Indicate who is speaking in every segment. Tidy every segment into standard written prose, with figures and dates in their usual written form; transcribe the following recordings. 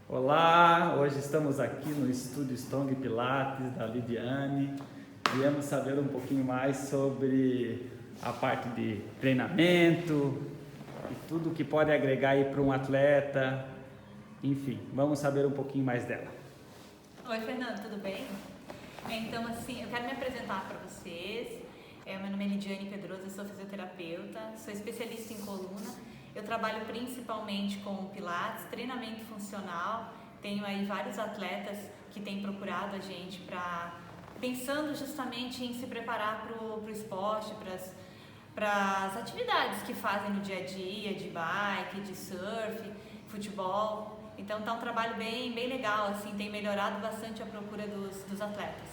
Speaker 1: Olá, hoje estamos aqui no estúdio Strong Pilates da Lidiane. Viemos saber um pouquinho mais sobre a parte de treinamento e tudo que pode agregar aí para um atleta. Enfim, vamos saber um pouquinho mais dela.
Speaker 2: Oi, Fernando, tudo bem? Então, assim, eu quero me apresentar para vocês. Meu nome é Lidiane Pedroso, eu sou fisioterapeuta, sou especialista em coluna. Eu trabalho principalmente com pilates, treinamento funcional. Tenho aí vários atletas que têm procurado a gente pensando justamente em se preparar para o esporte, para as atividades que fazem no dia a dia, de bike, de surf, futebol. Então tá um trabalho bem legal, assim, tem melhorado bastante a procura dos atletas.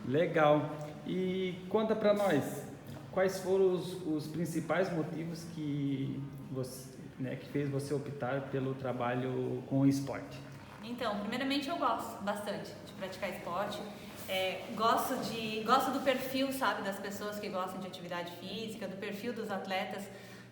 Speaker 1: Legal. E conta para nós, quais foram os principais motivos que fez você optar pelo trabalho com o esporte?
Speaker 2: Então, primeiramente eu gosto bastante de praticar esporte. Gosto do perfil, sabe, das pessoas que gostam de atividade física, do perfil dos atletas,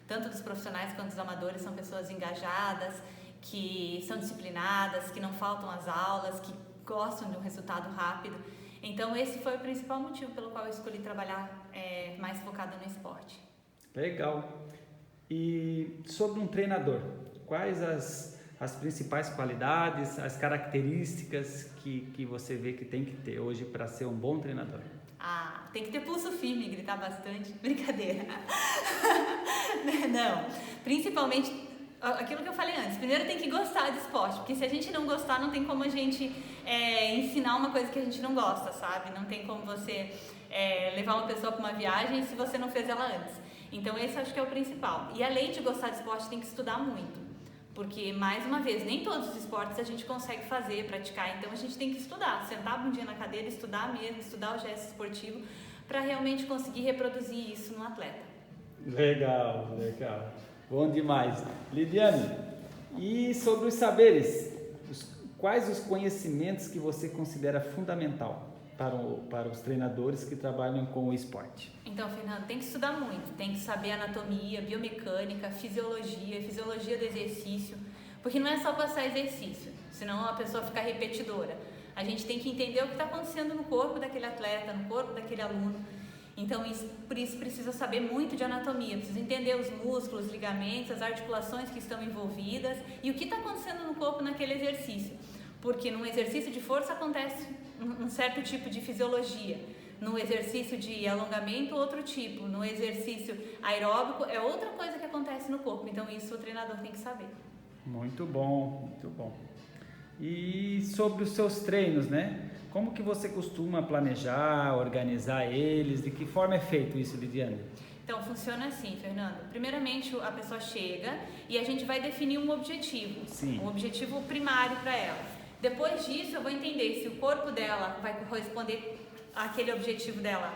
Speaker 2: tanto dos profissionais quanto dos amadores. São pessoas engajadas, que são disciplinadas, que não faltam às aulas, que gostam de um resultado rápido. Então esse foi o principal motivo pelo qual eu escolhi trabalhar mais focada no esporte.
Speaker 1: Legal. E sobre um treinador, quais as principais qualidades, as características que você vê que tem que ter hoje para ser um bom treinador?
Speaker 2: Tem que ter pulso firme, gritar bastante. Brincadeira. Não, principalmente aquilo que eu falei antes. Primeiro tem que gostar de esporte, porque se a gente não gostar, não tem como a gente ensinar uma coisa que a gente não gosta, sabe? Não tem como você levar uma pessoa para uma viagem se você não fez ela antes. Então esse acho que é o principal. E além de gostar de esporte, tem que estudar muito. Porque, mais uma vez, nem todos os esportes a gente consegue fazer, praticar. Então a gente tem que estudar, sentar um dia na cadeira, estudar mesmo, estudar o gesto esportivo, para realmente conseguir reproduzir isso no atleta.
Speaker 1: Legal. Bom demais. Lidiane, e sobre os saberes, quais os conhecimentos que você considera fundamental para os treinadores que trabalham com o esporte?
Speaker 2: Então, Fernando, tem que estudar muito, tem que saber anatomia, biomecânica, fisiologia do exercício, porque não é só passar exercício, senão a pessoa fica repetidora. A gente tem que entender o que está acontecendo no corpo daquele atleta, no corpo daquele aluno. Então, por isso precisa saber muito de anatomia, precisa entender os músculos, os ligamentos, as articulações que estão envolvidas e o que está acontecendo no corpo naquele exercício. Porque num exercício de força acontece um certo tipo de fisiologia, no exercício de alongamento outro tipo, no exercício aeróbico é outra coisa que acontece no corpo. Então isso o treinador tem que saber.
Speaker 1: Muito bom. E sobre os seus treinos, né? Como que você costuma planejar, organizar eles? De que forma é feito isso, Lidiane?
Speaker 2: Então funciona assim, Fernando. Primeiramente a pessoa chega e a gente vai definir um objetivo.
Speaker 1: Sim.
Speaker 2: Um objetivo primário para ela. Depois disso eu vou entender se o corpo dela vai corresponder àquele objetivo dela.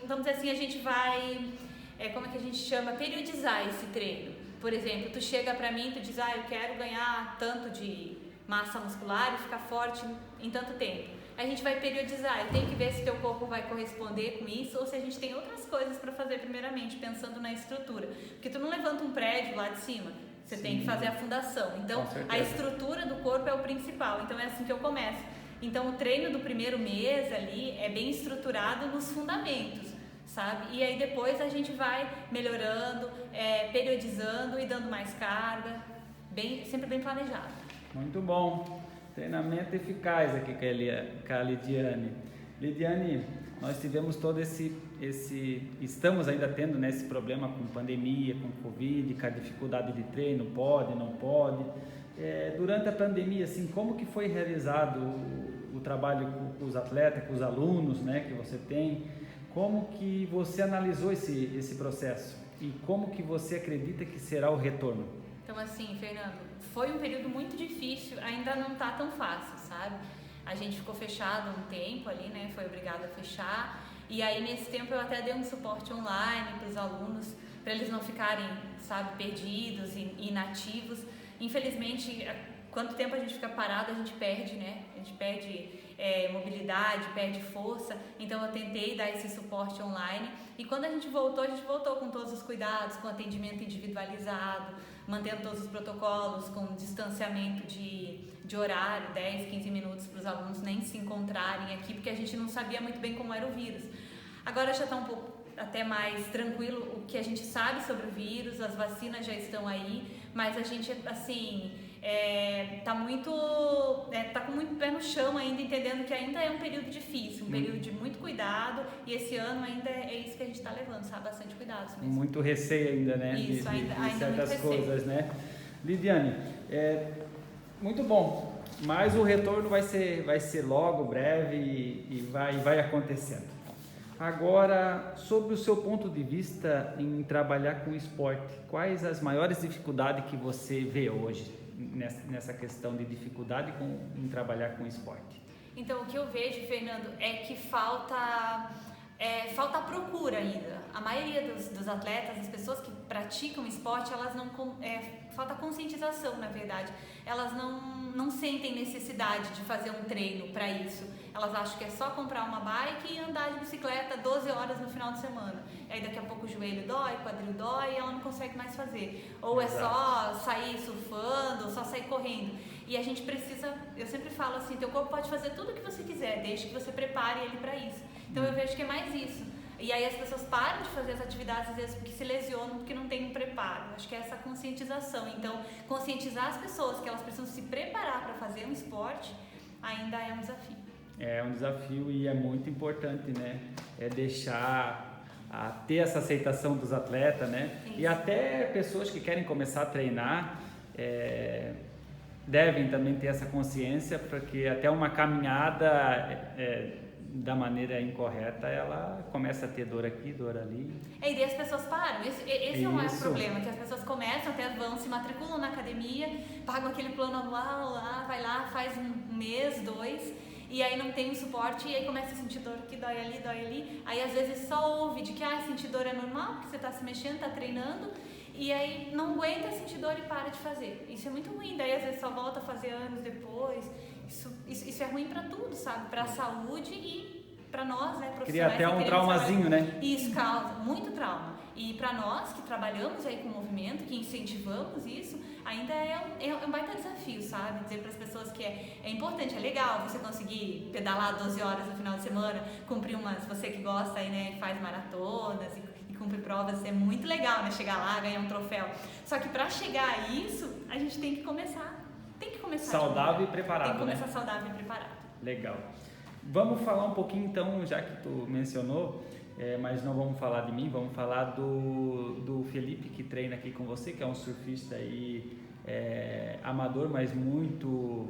Speaker 2: Vamos dizer assim, a gente vai, como é que a gente chama? Periodizar esse treino. Por exemplo, tu chega pra mim e tu diz, eu quero ganhar tanto de massa muscular e ficar forte em tanto tempo. A gente vai periodizar, eu tenho que ver se teu corpo vai corresponder com isso ou se a gente tem outras coisas para fazer primeiramente, pensando na estrutura. Porque tu não levanta um prédio lá de cima, você tem que fazer a fundação. Então, a estrutura do corpo é o principal, então é assim que eu começo. Então, o treino do primeiro mês ali é bem estruturado nos fundamentos, sabe? E aí depois a gente vai melhorando, periodizando e dando mais carga, sempre bem planejado.
Speaker 1: Muito bom. Treinamento eficaz aqui com a Lidiane. Lidiane, nós tivemos todo estamos ainda tendo, né, esse problema com pandemia, com Covid, com a dificuldade de treino, pode, não pode. Durante a pandemia, assim, como que foi realizado o trabalho com os atletas, com os alunos, né, que você tem? Como que você analisou esse processo? E como que você acredita que será o retorno?
Speaker 2: Então, assim, Fernando, foi um período muito difícil, ainda não tá tão fácil, sabe? A gente ficou fechado um tempo ali, né? Foi obrigado a fechar. E aí, nesse tempo, eu até dei um suporte online para os alunos, para eles não ficarem, sabe, perdidos e inativos. Infelizmente, quanto tempo a gente fica parado, a gente perde, né? A gente perde mobilidade, perde força. Então, eu tentei dar esse suporte online. E quando a gente voltou com todos os cuidados, com atendimento individualizado, mantendo todos os protocolos, com distanciamento de horário, 10, 15 minutos para os alunos nem se encontrarem aqui, porque a gente não sabia muito bem como era o vírus. Agora já está um pouco até mais tranquilo o que a gente sabe sobre o vírus, as vacinas já estão aí, mas a gente, assim, tá com muito pé no chão ainda, entendendo que ainda é um período difícil, um período de muito cuidado, e esse ano ainda é isso que a gente está levando, sabe? Bastante cuidados mesmo.
Speaker 1: Muito receio ainda, né?
Speaker 2: Isso, ainda
Speaker 1: certas
Speaker 2: muito
Speaker 1: coisas, né? Lidiane, muito bom, mas o retorno vai ser logo, breve e vai acontecendo. Agora, sobre o seu ponto de vista em trabalhar com esporte, quais as maiores dificuldades que você vê hoje nessa questão de dificuldade em trabalhar com esporte?
Speaker 2: Então, o que eu vejo, Fernando, é que falta a procura ainda. A maioria dos atletas, das pessoas que praticam esporte, elas não falta conscientização, na verdade. Elas não sentem necessidade de fazer um treino para isso. Elas acham que é só comprar uma bike e andar de bicicleta 12 horas no final de semana. Aí daqui a pouco o joelho dói, o quadril dói e ela não consegue mais fazer. Ou é só sair surfando, ou só sair correndo. E a gente precisa, eu sempre falo assim, teu corpo pode fazer tudo o que você quiser, desde que você prepare ele para isso. Então eu vejo que é mais isso. E aí as pessoas param de fazer as atividades, às vezes, porque se lesionam, porque não tem um preparo. Acho que é essa conscientização. Então, conscientizar as pessoas que elas precisam se preparar para fazer um esporte ainda é um desafio.
Speaker 1: É um desafio e é muito importante, né? Ter essa aceitação dos atletas, né? Isso. E até pessoas que querem começar a treinar devem também ter essa consciência, porque até uma caminhada da maneira incorreta, ela começa a ter dor aqui, dor ali.
Speaker 2: E daí as pessoas param. Esse é o maior problema, que as pessoas começam, até vão, se matriculam na academia, pagam aquele plano anual lá, vai lá, faz um mês, 2, e aí não tem um suporte, e aí começa a sentir dor que dói ali. Aí às vezes só ouve de que sentir dor é normal, porque você está se mexendo, está treinando, e aí não aguenta sentir dor e para de fazer. Isso é muito ruim, daí às vezes só volta a fazer anos depois. Isso é ruim para tudo, sabe? Para a saúde e para nós, né, profissionais.
Speaker 1: Cria até um traumazinho, né?
Speaker 2: Isso causa muito trauma. E para nós que trabalhamos aí com o movimento, que incentivamos isso, ainda é um baita desafio, sabe? Dizer para as pessoas que é importante, é legal você conseguir pedalar 12 horas no final de semana, cumprir você que gosta aí, né, faz maratonas e cumprir provas, é muito legal, né? Chegar lá, ganhar um troféu. Só que para chegar a isso, a gente tem que começar.
Speaker 1: Saudável e preparado,
Speaker 2: tem que começar,
Speaker 1: né?
Speaker 2: Saudável e preparado.
Speaker 1: Legal. Vamos falar um pouquinho então, já que tu mencionou, mas não vamos falar de mim, vamos falar do Felipe, que treina aqui com você, que é um surfista aí, amador, mas muito...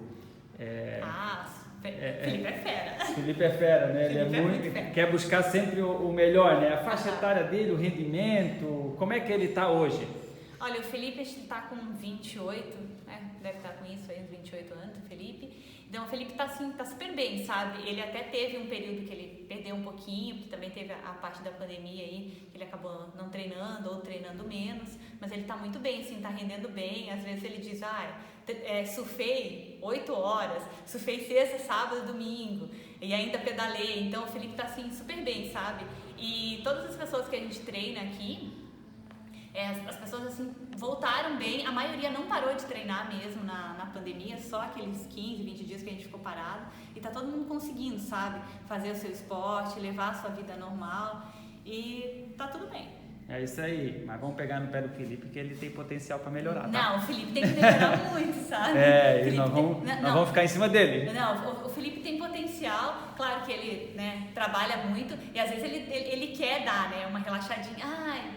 Speaker 2: Felipe é fera.
Speaker 1: Felipe é fera, né? Ele quer buscar sempre o melhor, né? A faixa etária dele, o rendimento, como é que ele está hoje?
Speaker 2: Olha, o Felipe está com 28, deve estar com isso aí, uns 28 anos, o Felipe. Então, o Felipe tá super bem, sabe? Ele até teve um período que ele perdeu um pouquinho, porque também teve a parte da pandemia aí, que ele acabou não treinando ou treinando menos, mas ele tá muito bem, sim, tá rendendo bem. Às vezes ele diz, surfei 8 horas, surfei sexta, sábado, domingo, e ainda pedalei. Então, o Felipe tá, assim, super bem, sabe? E todas as pessoas que a gente treina aqui, as pessoas assim voltaram bem, a maioria não parou de treinar mesmo na pandemia, só aqueles 15, 20 dias que a gente ficou parado, e tá todo mundo conseguindo, sabe, fazer o seu esporte, levar a sua vida normal, e tá tudo bem.
Speaker 1: É isso aí, mas vamos pegar no pé do Felipe, que ele tem potencial para melhorar, tá?
Speaker 2: Não, o Felipe tem que melhorar muito, sabe?
Speaker 1: E nós vamos ficar em cima dele.
Speaker 2: Não, o Felipe tem potencial, claro que ele, né, trabalha muito, e às vezes ele quer dar, né, uma relaxadinha,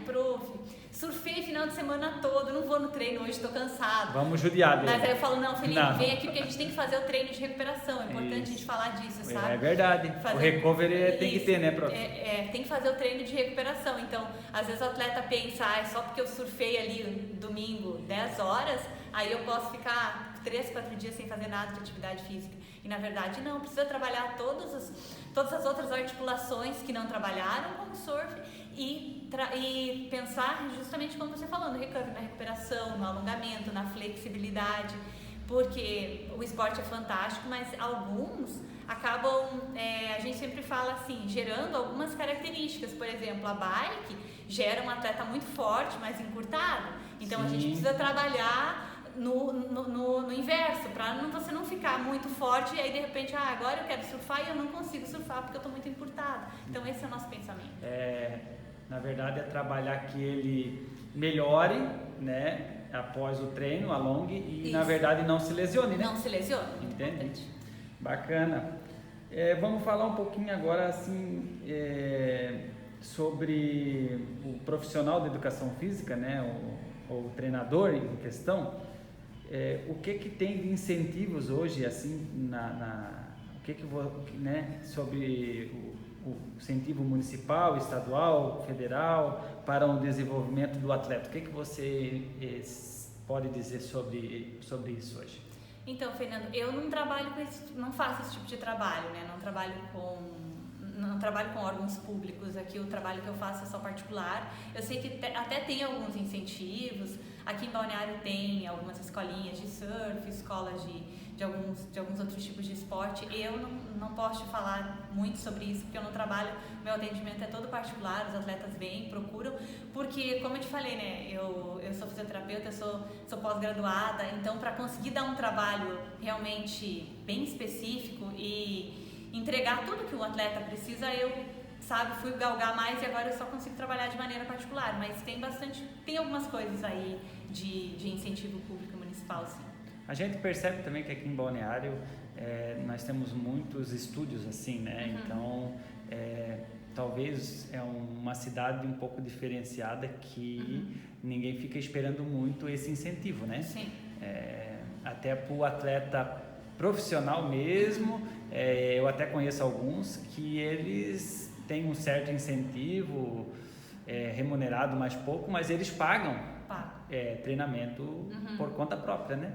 Speaker 2: prof, surfei final de semana todo, não vou no treino hoje, estou cansado.
Speaker 1: Vamos judiar dele.
Speaker 2: Mas aí eu falo, não, Felipe, vem aqui porque a gente tem que fazer o treino de recuperação, é importante a gente falar disso, sabe?
Speaker 1: É verdade, o recovery tem que ter, né, prof?
Speaker 2: Tem que fazer o treino de recuperação, então, às vezes o atleta pensa, só porque eu surfei ali domingo 10 horas, aí eu posso ficar 3, 4 dias sem fazer nada de atividade física. E na verdade não, precisa trabalhar todas as outras articulações que não trabalharam como surf e pensar justamente como você falou, no recovery, na recuperação, no alongamento, na flexibilidade, porque o esporte é fantástico, mas alguns acabam, a gente sempre fala assim, gerando algumas características. Por exemplo, a bike gera um atleta muito forte, mas encurtado. Então a gente precisa trabalhar no inverso, para você não ficar muito forte e aí de repente, agora eu quero surfar e eu não consigo surfar porque eu estou muito encurtado. Então esse é o nosso pensamento.
Speaker 1: Na verdade é trabalhar que ele melhore, né, após o treino, alongue e na verdade não se lesione, né?
Speaker 2: Não se lesione,
Speaker 1: entende? Bacana. Vamos falar um pouquinho agora assim sobre o profissional da educação física, né, o treinador em questão. O que tem de incentivos hoje assim sobre o incentivo municipal, estadual, federal para o desenvolvimento do atleta? O que você pode dizer sobre isso hoje?
Speaker 2: Então, Fernando, eu não trabalho não faço esse tipo de trabalho, né? Não trabalho com órgãos públicos. Aqui o trabalho que eu faço é só particular. Eu sei que até tem alguns incentivos. Aqui em Balneário tem algumas escolinhas de surf, escolas de alguns outros tipos de esporte. Eu não posso te falar muito sobre isso, porque eu não trabalho, meu atendimento é todo particular, os atletas vêm, procuram, porque, como eu te falei, né, eu sou fisioterapeuta, eu sou pós-graduada, então para conseguir dar um trabalho realmente bem específico e entregar tudo que o atleta precisa, eu fui galgar mais e agora eu só consigo trabalhar de maneira particular, mas tem algumas coisas aí de incentivo público municipal, sim.
Speaker 1: A gente percebe também que aqui em Balneário nós temos muitos estúdios assim, né? Então, talvez é uma cidade um pouco diferenciada que ninguém fica esperando muito esse incentivo, né?
Speaker 2: Sim.
Speaker 1: Até para o atleta profissional mesmo, eu até conheço alguns que eles têm um certo incentivo remunerado mais pouco, mas eles pagam treinamento por conta própria, né?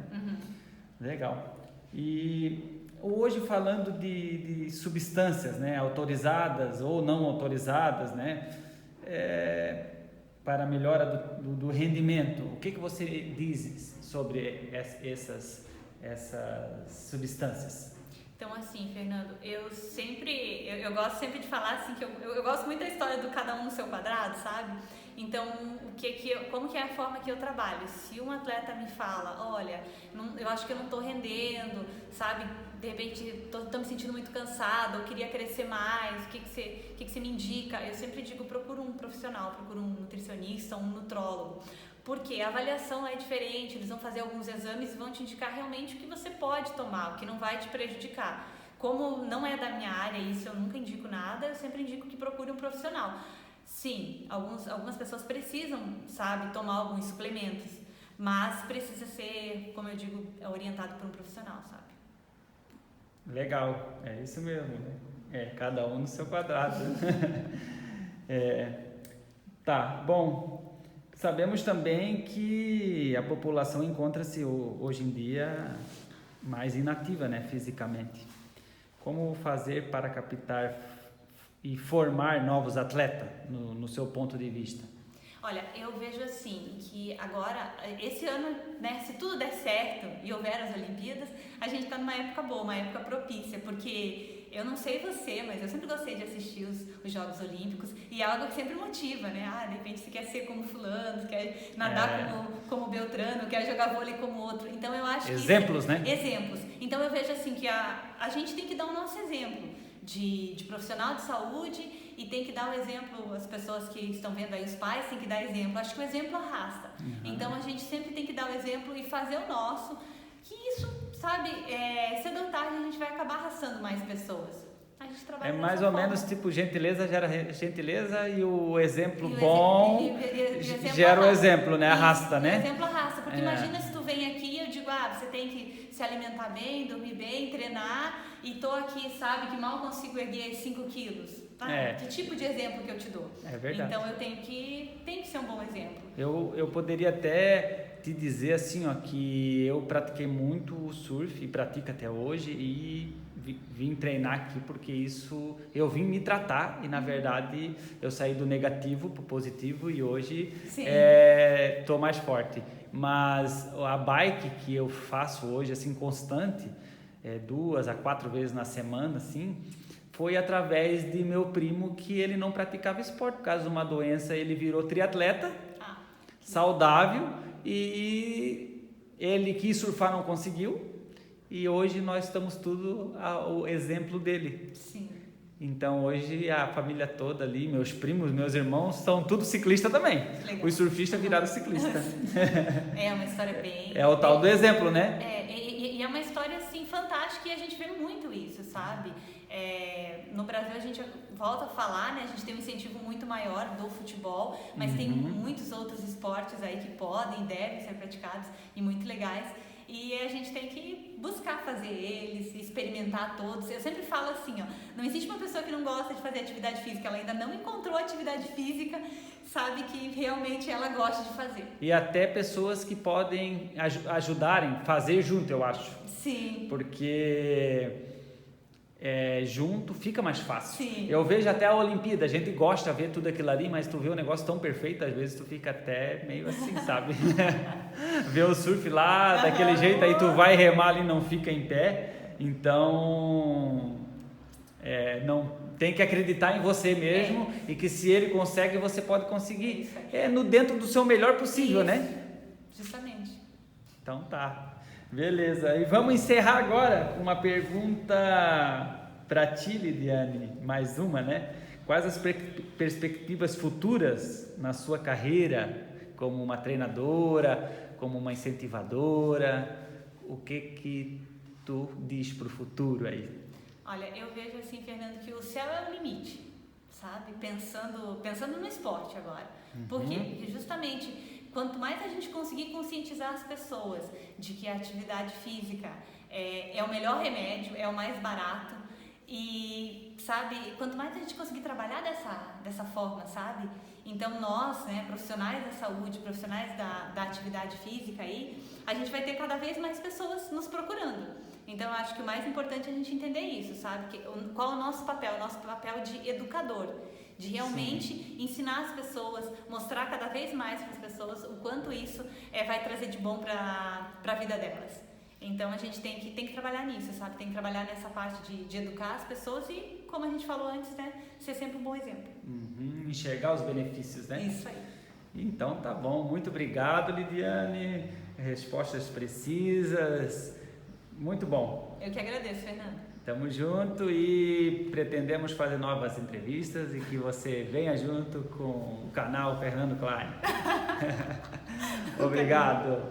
Speaker 1: Legal. E hoje falando de substâncias, né, autorizadas ou não autorizadas, né, para a melhora do rendimento, o que você diz sobre essas substâncias?
Speaker 2: Então, assim, Fernando, eu gosto sempre de falar assim, que eu gosto muito da história do cada um no seu quadrado, sabe? Então, como que é a forma que eu trabalho? Se um atleta me fala, olha, eu acho que eu não estou rendendo, sabe? De repente, estou me sentindo muito cansado, eu queria crescer mais, o que você me indica? Eu sempre digo, procura um profissional, procura um nutricionista, um nutrólogo. Porque a avaliação é diferente, eles vão fazer alguns exames e vão te indicar realmente o que você pode tomar, o que não vai te prejudicar. Como não é da minha área, isso eu nunca indico nada, eu sempre indico que procure um profissional. Sim, algumas pessoas precisam, tomar alguns suplementos, mas precisa ser, como eu digo, orientado por um profissional, sabe?
Speaker 1: Legal, é isso mesmo, né? Cada um no seu quadrado. Tá, bom. Sabemos também que a população encontra-se hoje em dia mais inativa, né, fisicamente. Como fazer para captar e formar novos atletas, no seu ponto de vista?
Speaker 2: Olha, eu vejo assim, que agora, esse ano, né, se tudo der certo e houver as Olimpíadas, a gente está numa época boa, uma época propícia, porque eu não sei você, mas eu sempre gostei de assistir os Jogos Olímpicos e é algo que sempre motiva, né? De repente você quer ser como fulano, quer nadar como Beltrano, quer jogar vôlei como outro. Então eu acho
Speaker 1: exemplos,
Speaker 2: que...
Speaker 1: né?
Speaker 2: Exemplos. Então eu vejo assim que a gente tem que dar o nosso exemplo de profissional de saúde e tem que dar um exemplo, as pessoas que estão vendo aí, os pais têm que dar exemplo. Acho que o exemplo arrasta. Então a gente sempre tem que dar o exemplo e fazer o nosso, que isso, cedo ou tarde a gente vai acabar arrastando mais pessoas. A gente trabalha
Speaker 1: mais ou
Speaker 2: forma.
Speaker 1: menos tipo gentileza gera gentileza e o exemplo bom gera o exemplo, né? Arrasta, né?
Speaker 2: O exemplo arrasta, porque imagina se tu vem aqui e eu digo, você tem que se alimentar bem, dormir bem, treinar e tô aqui, que mal consigo erguer 5 quilos. Que tipo de exemplo que eu te dou?
Speaker 1: É verdade.
Speaker 2: Então eu tenho que ser um bom exemplo.
Speaker 1: Eu poderia até te dizer assim, que eu pratiquei muito o surf e pratico até hoje e vim treinar aqui porque eu vim me tratar e na verdade eu saí do negativo para o positivo e hoje estou mais forte. Mas a bike que eu faço hoje assim constante, 2 a 4 vezes na semana, assim, foi através de meu primo que ele não praticava esporte por causa de uma doença, ele virou triatleta, saudável, e ele quis surfar, não conseguiu. E hoje nós estamos tudo ao exemplo dele.
Speaker 2: Sim.
Speaker 1: Então hoje a família toda ali, meus primos, meus irmãos, são tudo ciclista também.
Speaker 2: Legal.
Speaker 1: Os surfistas viraram ciclista.
Speaker 2: É uma história bem...
Speaker 1: É o tal do exemplo, né?
Speaker 2: E é uma história assim fantástica e a gente vê muito isso, sabe? No Brasil a gente volta a falar, né? A gente tem um incentivo muito maior do futebol, mas tem muitos outros esportes aí que podem e devem ser praticados e muito legais. E a gente tem que buscar fazer eles, experimentar todos. Eu sempre falo assim, ó, não existe uma pessoa que não gosta de fazer atividade física, ela ainda não encontrou atividade física, sabe, que realmente ela gosta de fazer.
Speaker 1: E até pessoas que podem ajudarem, fazer junto, eu acho.
Speaker 2: Sim.
Speaker 1: Porque junto fica mais fácil.
Speaker 2: Sim.
Speaker 1: Eu vejo até a Olimpíada, a gente gosta de ver tudo aquilo ali, mas tu vê um negócio tão perfeito, às vezes tu fica até meio assim, sabe? Ver o surf lá, daquele jeito, aí tu vai remar ali e não fica em pé. Então, não tem que acreditar em você mesmo e que se ele consegue, você pode conseguir. Dentro do seu melhor possível, né?
Speaker 2: Justamente.
Speaker 1: Então tá. Beleza, e vamos encerrar agora com uma pergunta para ti, Lidiane, mais uma, né? Quais as perspectivas futuras na sua carreira como uma treinadora, como uma incentivadora? O que tu diz para o futuro aí?
Speaker 2: Olha, eu vejo assim, Fernando, que o céu é o limite, sabe? Pensando no esporte agora. Por quê? Porque justamente... Quanto mais a gente conseguir conscientizar as pessoas de que a atividade física é o melhor remédio, é o mais barato e, sabe, quanto mais a gente conseguir trabalhar dessa forma, sabe? Então nós, né, profissionais da saúde, profissionais da atividade física aí, a gente vai ter cada vez mais pessoas nos procurando. Então eu acho que o mais importante é a gente entender isso, sabe? Qual é o nosso papel? O nosso papel de educador. De realmente ensinar as pessoas, mostrar cada vez mais para as pessoas o quanto isso vai trazer de bom para a vida delas. Então a gente tem que trabalhar nisso, sabe? Tem que trabalhar nessa parte de educar as pessoas e, como a gente falou antes, né? Ser sempre um bom exemplo.
Speaker 1: Enxergar os benefícios, né?
Speaker 2: Isso aí.
Speaker 1: Então tá bom, muito obrigado, Lidiane. Respostas precisas, muito bom.
Speaker 2: Eu que agradeço, Fernando.
Speaker 1: Tamo junto e pretendemos fazer novas entrevistas e que você venha junto com o canal Fernando Klein. Obrigado.